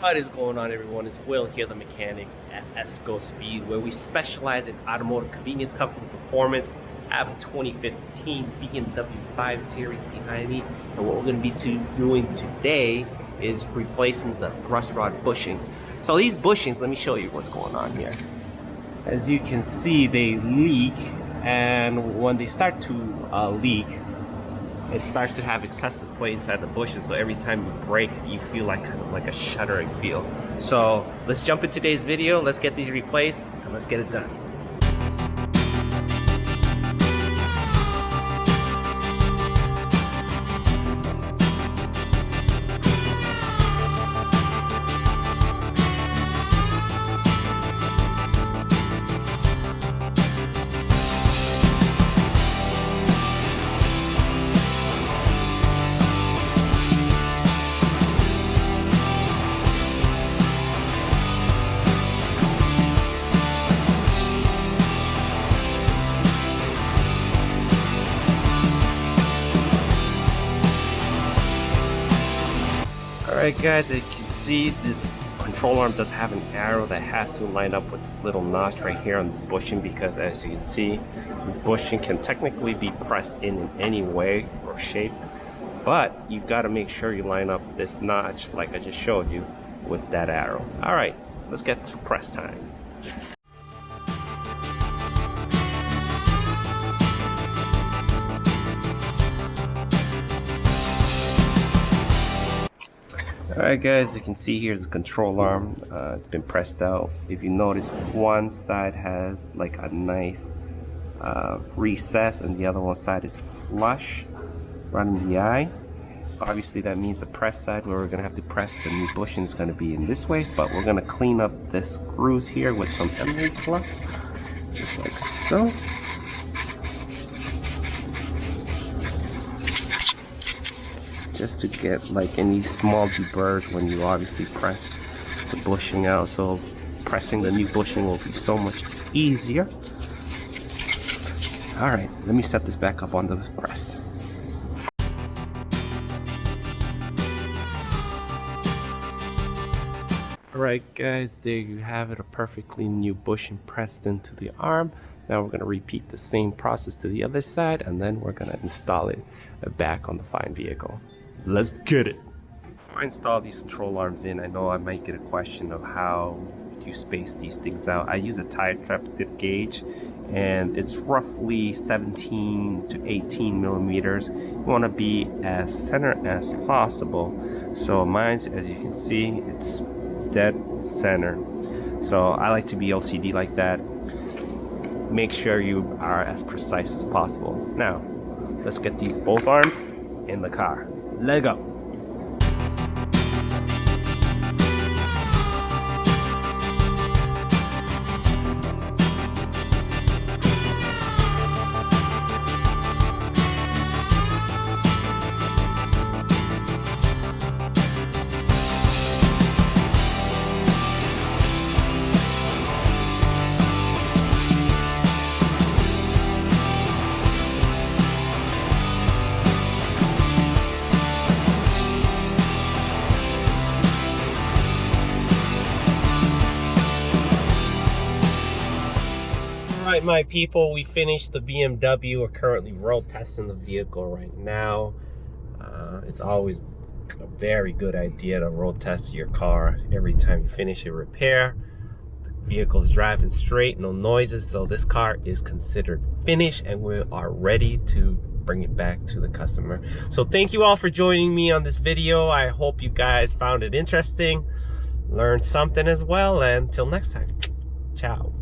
What is going on, everyone? It's Will here, the mechanic at Escospeed, where we specialize in automotive convenience, comfort, and performance. I have a 2015 BMW 5 Series behind me, and what we're going to be doing today is replacing the thrust rod bushings. So these bushings, let me show you what's going on here. As you can see, they leak, and when they start to leak, it starts to have excessive play inside the bushes, so every time you brake you feel like kind of like a shuddering feel. So let's jump into today's video, let's get these replaced, and let's get it done. Alright guys, as you can see, this control arm does have an arrow that has to line up with this little notch right here on this bushing, because as you can see, this bushing can technically be pressed in any way or shape, but you've got to make sure you line up this notch like I just showed you with that arrow. Alright, let's get to press time. Alright guys, you can see here's the control arm. It's been pressed out. If you notice, one side has like a nice recess and the other one side is flush right in the eye. Obviously that means the press side where we're going to have to press the new bushing is going to be in this way, but we're going to clean up this screws here with some emery cloth, just like so. Just to get like any small deburrs when you obviously press the bushing out, so pressing the new bushing will be so much easier. Alright, let me set this back up on the press. Alright guys, there you have it, a perfectly new bushing pressed into the arm. Now we're going to repeat the same process to the other side, and then we're going to install it back on the fine vehicle. Let's get it. Before I install these control arms in, I know I might get a question of how you space these things out. I use a tire trap dip gauge, and it's roughly 17 to 18 millimeters. You want to be as center as possible. So mine, as you can see, it's dead center. So I like to be OCD like that. Make sure you are as precise as possible. Now, let's get these both arms in the car. Let go. Alright my people, we finished the BMW. We're currently road testing the vehicle right now. It's always a very good idea to road test your car every time you finish a repair. The vehicle is driving straight, no noises, so this car is considered finished and we are ready to bring it back to the customer. So thank you all for joining me on this video. I hope you guys found it interesting, learned something as well, and until next time, ciao.